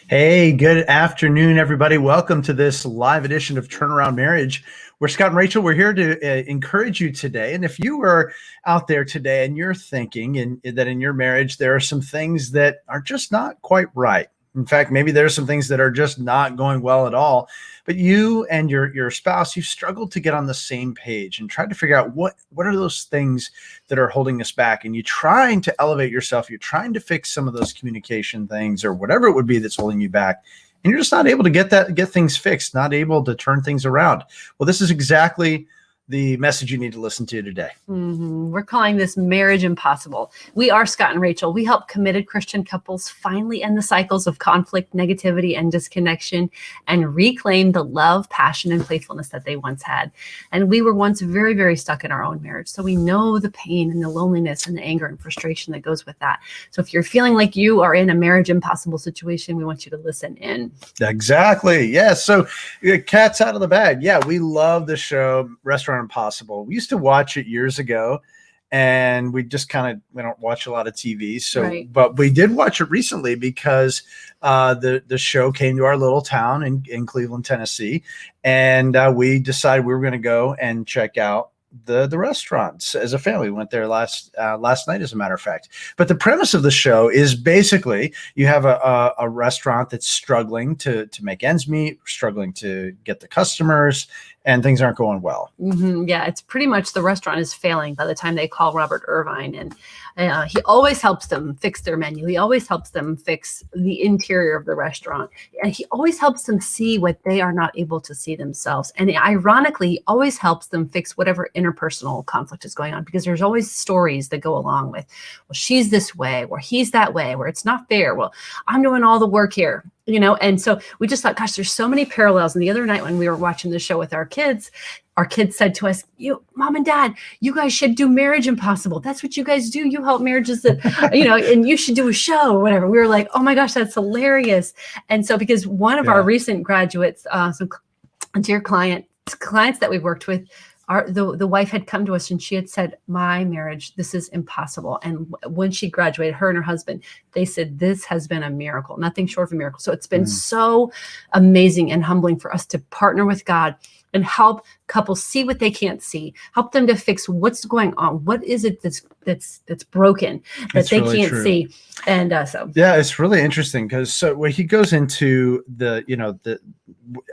Hey, good afternoon, everybody. Welcome to this live edition of Turnaround Marriage. We're Scott and Rachel. We're here to encourage you today. And if you are out there today and you're thinking that in your marriage there are some things that are just not quite right. In fact, maybe there's some things that are just not going well at all. But you and your spouse, you've struggled to get on the same page and tried to figure out what are those things that are holding us back. And you're trying to elevate yourself. You're trying to fix some of those communication things or whatever it would be that's holding you back. And you're just not able to get things fixed, not able to turn things around. Well, this is exactly the message you need to listen to today. We're calling this Marriage Impossible. We are Scott and Rachel. We help committed Christian couples finally end the cycles of conflict, negativity, and disconnection and reclaim the love, passion, and playfulness that they once had. And we were once very, very stuck in our own marriage. So we know the pain and the loneliness and the anger and frustration that goes with that. So if you're feeling like you are in a marriage impossible situation, we want you to listen in. Exactly. Yes. So cat's out of the bag. Yeah, we love the show Restaurant Impossible. We used to watch it years ago, and we just we don't watch a lot of TV. So, right. But we did watch it recently because the show came to our little town in Cleveland, Tennessee, and we decided we were going to go and check out the restaurants as a family. We went there last night, as a matter of fact. But the premise of the show is basically you have a restaurant that's struggling to make ends meet, struggling to get the customers, and things aren't going well. Yeah, it's pretty much the restaurant is failing by the time they call Robert Irvine. And he always helps them fix their menu. He always helps them fix the interior of the restaurant. And he always helps them see what they are not able to see themselves. And ironically, he always helps them fix whatever interpersonal conflict is going on, because there's always stories that go along with, well, she's this way, or he's that way, where it's not fair. Well, I'm doing all the work here. And so we just thought, gosh, there's so many parallels. And the other night when we were watching the show with our kids said to us, Mom and Dad, you guys should do Marriage Impossible. That's what you guys do. You help marriages that, and you should do a show or whatever. We were like, oh my gosh, that's hilarious. And so because one of our recent graduates, some dear clients that we've worked with, the wife had come to us and she had said, my marriage, this is impossible. And when she graduated, her and her husband, they said, this has been a miracle, nothing short of a miracle. So it's been so amazing and humbling for us to partner with God and help couples see what they can't see, help them to fix what's going on. What is it that's broken that they really can't see? And yeah, it's really interesting because when he goes into the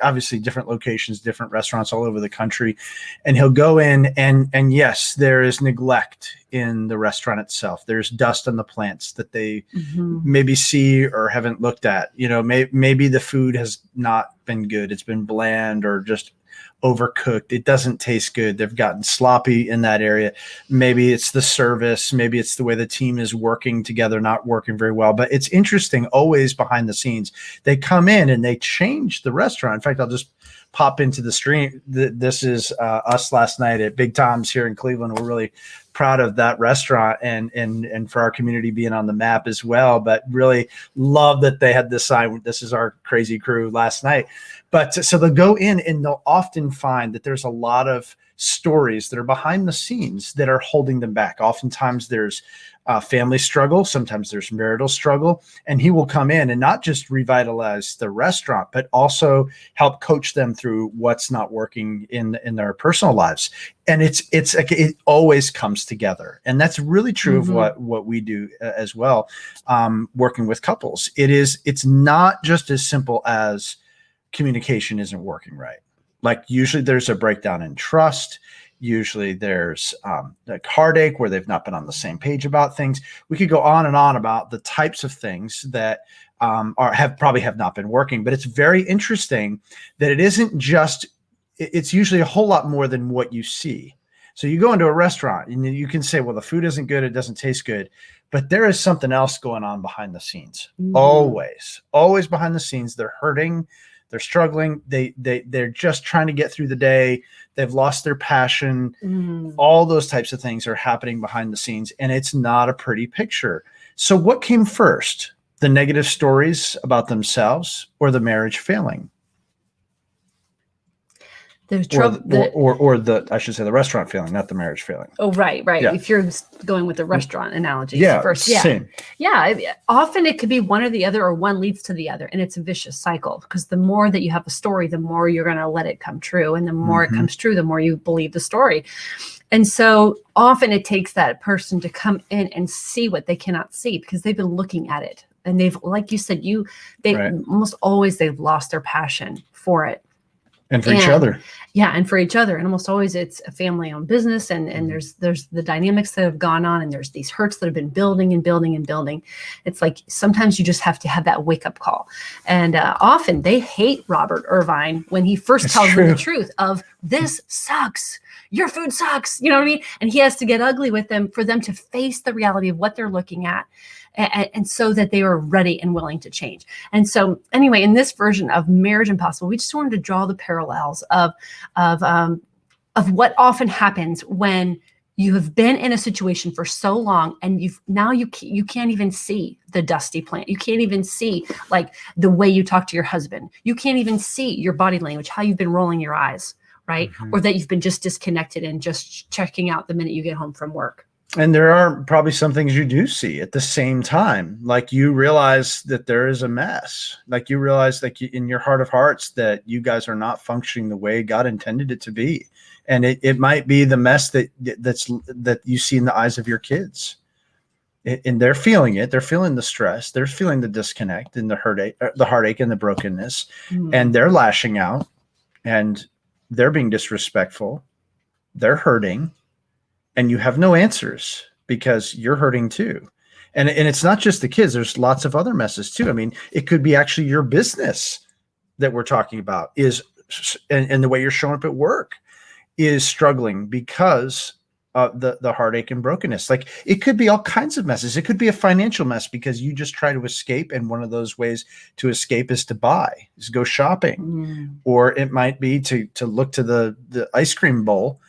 obviously different locations, different restaurants all over the country, and he'll go in and yes, there is neglect in the restaurant itself. There's dust on the plants that they maybe see or haven't looked at. Maybe the food has not been good. It's been bland or just overcooked. It doesn't taste good. They've gotten sloppy in that area. Maybe it's the service. Maybe it's the way the team is working together, not working very well. But it's interesting, always behind the scenes, they come in and they change the restaurant. In fact, I'll just pop into the stream. This is us last night at Big Tom's here in Cleveland. We're really proud of that restaurant and for our community being on the map as well. But really love that they had this sign. This is our crazy crew last night. But so they'll go in and they'll often find that there's a lot of stories that are behind the scenes that are holding them back. Oftentimes there's family struggle. Sometimes there's marital struggle. And he will come in and not just revitalize the restaurant, but also help coach them through what's not working in their personal lives. And it always comes together. And that's really true of what we do as well, working with couples. It's not just as simple as communication isn't working right. Like usually there's a breakdown in trust. Usually there's like heartache where they've not been on the same page about things. We could go on and on about the types of things that have not been working. But it's very interesting that it isn't just. It's usually a whole lot more than what you see. So you go into a restaurant and you can say, well, the food isn't good. It doesn't taste good. But there is something else going on behind the scenes. Always behind the scenes. They're hurting. They're struggling. They're just trying to get through the day. They've lost their passion. All those types of things are happening behind the scenes, and it's not a pretty picture. So what came first? The negative stories about themselves or the marriage failing? There's or trouble. or the I should say the restaurant failing, not the marriage failing. Oh, right. Yeah. If you're going with the restaurant analogy Yeah, first, same. Often it could be one or the other, or one leads to the other, and it's a vicious cycle. Because the more that you have a story, the more you're going to let it come true, and the more it comes true, the more you believe the story. And so often it takes that person to come in and see what they cannot see because they've been looking at it, and they've, like you said, almost always they've lost their passion for it. And for each other. Yeah, and for each other. And almost always it's a family-owned business, and there's the dynamics that have gone on, and there's these hurts that have been building and building and building. It's like sometimes you just have to have that wake-up call. And often they hate Robert Irvine when he first tells them the truth of, this sucks. Your food sucks. You know what I mean? And he has to get ugly with them for them to face the reality of what they're looking at. And so that they are ready and willing to change. And so anyway, in this version of Marriage Impossible, we just wanted to draw the parallels of what often happens when you have been in a situation for so long, and you can't even see the dusty plant. You can't even see like the way you talk to your husband. You can't even see your body language, how you've been rolling your eyes, right? Or that you've been just disconnected and just checking out the minute you get home from work. And there are probably some things you do see at the same time. Like you realize that there is a mess. Like you realize like in your heart of hearts that you guys are not functioning the way God intended it to be. And it might be the mess that you see in the eyes of your kids. And they're feeling it. They're feeling the stress. They're feeling the disconnect and the heartache and the brokenness. And they're lashing out, and they're being disrespectful. They're hurting. And you have no answers because you're hurting too. And it's not just the kids. There's lots of other messes too. I mean, it could be actually your business that we're talking about and the way you're showing up at work is struggling because of the heartache and brokenness. Like it could be all kinds of messes. It could be a financial mess because you just try to escape. And one of those ways to escape is to go shopping. Or it might be to look to the ice cream bowl,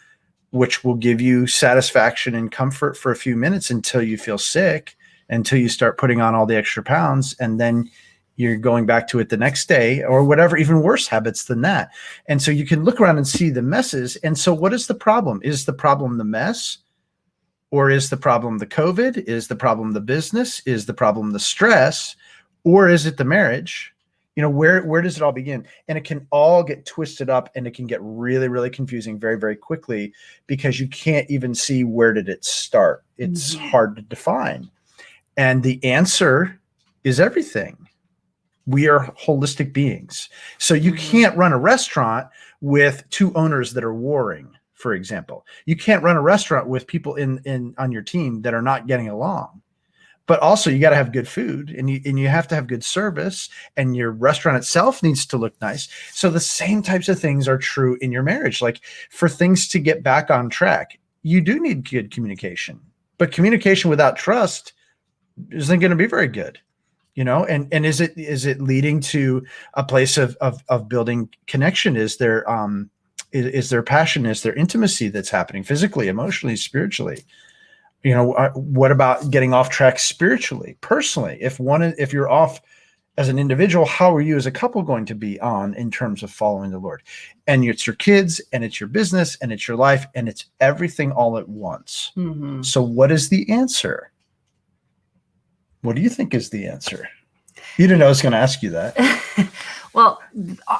which will give you satisfaction and comfort for a few minutes until you feel sick, until you start putting on all the extra pounds. And then you're going back to it the next day or whatever, even worse habits than that. And so you can look around and see the messes. And so what is the problem? Is the problem the mess? Or is the problem the COVID? Is the problem the business? Is the problem the stress? Or is it the marriage? You know, where does it all begin? And it can all get twisted up, and it can get really, really confusing very, very quickly because you can't even see where did it start. It's hard to define. And the answer is everything. We are holistic beings. So you can't run a restaurant with two owners that are warring, for example. You can't run a restaurant with people on your team that are not getting along. But also you got to have good food, and you have to have good service, and your restaurant itself needs to look nice. So the same types of things are true in your marriage. Like for things to get back on track, you do need good communication, but communication without trust isn't going to be very good, you know? And is it leading to a place of building connection? Is there passion? Is there intimacy that's happening physically, emotionally, spiritually? You know, what about getting off track spiritually, personally? If you're off as an individual, how are you as a couple going to be on in terms of following the Lord? And it's your kids, and it's your business, and it's your life, and it's everything all at once. So what is the answer? What do you think is the answer? You didn't know I was going to ask you that. Well,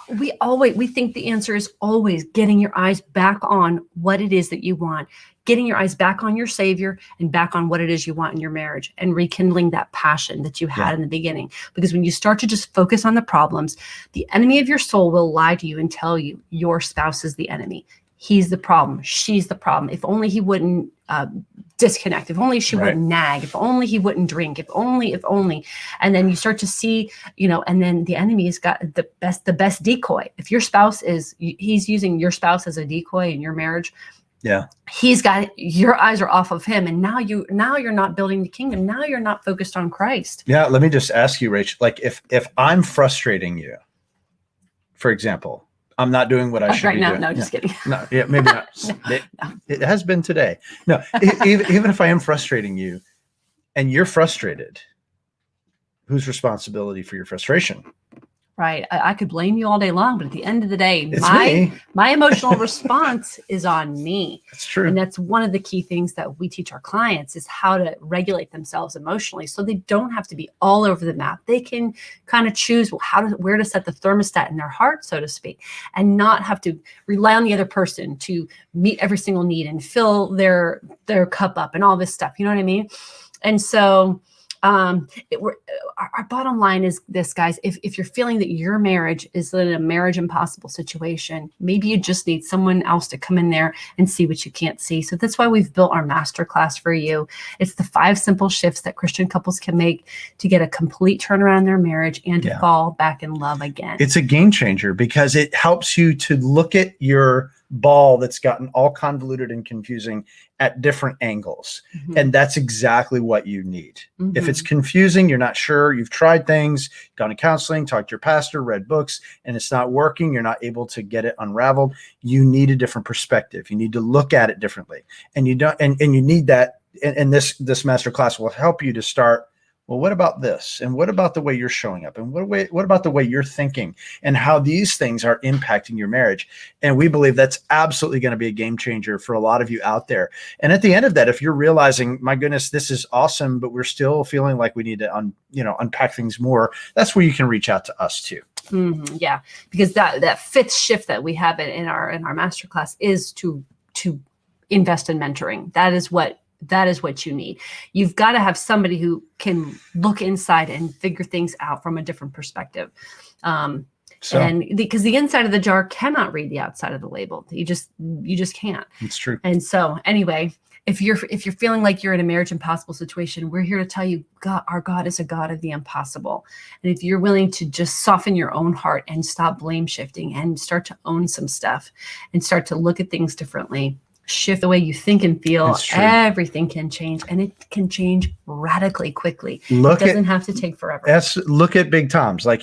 we think the answer is always getting your eyes back on what it is that you want, getting your eyes back on your Savior and back on what it is you want in your marriage, and rekindling that passion that you had in the beginning. Because when you start to just focus on the problems, the enemy of your soul will lie to you and tell you your spouse is the enemy. He's the problem. She's the problem. If only he wouldn't disconnect. If only she wouldn't nag. If only he wouldn't drink. If only. And then you start to see, you know, and then the enemy has got the best decoy. If your spouse he's using your spouse as a decoy in your marriage. Yeah. He's got your eyes are off of him. And now you're not building the kingdom. Now you're not focused on Christ. Yeah. Let me just ask you, Rach, like if I'm frustrating you, for example, I'm not doing what I should be doing. No, just kidding. No, yeah, maybe not. It has been today. No, even if I am frustrating you and you're frustrated, whose responsibility for your frustration? Right. I could blame you all day long, but at the end of the day, It's me. my emotional response is on me. That's true. And that's one of the key things that we teach our clients is how to regulate themselves emotionally so they don't have to be all over the map. They can kind of choose where to set the thermostat in their heart, so to speak, and not have to rely on the other person to meet every single need and fill their cup up and all this stuff. You know what I mean? And so our bottom line is this, guys. If you're feeling that your marriage is in a marriage impossible situation, maybe you just need someone else to come in there and see what you can't see. So that's why we've built our masterclass for you. It's the 5 simple shifts that Christian couples can make to get a complete turnaround in their marriage and to fall back in love again. It's a game changer because it helps you to look at your ball that's gotten all convoluted and confusing at different angles. Mm-hmm. And that's exactly what you need. Mm-hmm. If it's confusing, you're not sure, you've tried things, gone to counseling, talked to your pastor, read books, and it's not working, you're not able to get it unraveled, you need a different perspective. You need to look at it differently. And you don't, and you need that. And this master class will help you to start, well, what about this? And what about the way you're showing up? And what about the way you're thinking and how these things are impacting your marriage? And we believe that's absolutely going to be a game changer for a lot of you out there. And at the end of that, if you're realizing, my goodness, this is awesome, but we're still feeling like we need to unpack things more, that's where you can reach out to us too. Mm-hmm. Yeah, because that 5th shift that we have in our masterclass is to invest in mentoring. That is what you need. You've got to have somebody who can look inside and figure things out from a different perspective. And because the inside of the jar cannot read the outside of the label. You just can't. It's true. And so anyway, if you're feeling like you're in a marriage impossible situation, we're here to tell you our God is a God of the impossible. And if you're willing to just soften your own heart and stop blame shifting and start to own some stuff and start to look at things differently, shift the way you think and feel, everything can change, and it can change radically quickly. It doesn't have to take forever. Look at Big Tom's. Like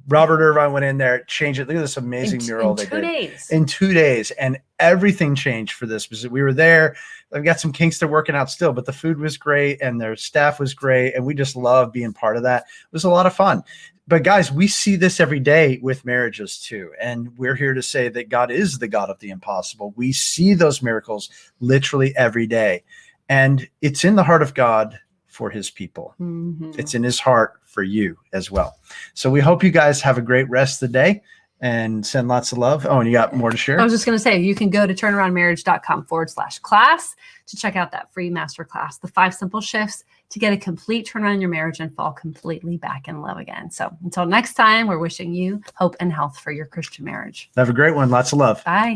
Robert Irvine went in there, changed it. Look at this amazing mural they did. In 2 days. And everything changed for this because we were there. I've got some kinks they're working out still, but the food was great and their staff was great. And we just love being part of that. It was a lot of fun. But guys, we see this every day with marriages too. And we're here to say that God is the God of the impossible. We see those miracles literally every day. And it's in the heart of God for his people. Mm-hmm. It's in his heart for you as well. So we hope you guys have a great rest of the day and send lots of love. Oh, and you got more to share? I was just going to say, you can go to turnaroundmarriage.com/class to check out that free masterclass, the 5 simple shifts to get a complete turnaround in your marriage and fall completely back in love again. So until next time, we're wishing you hope and health for your Christian marriage. Have a great one. Lots of love. Bye.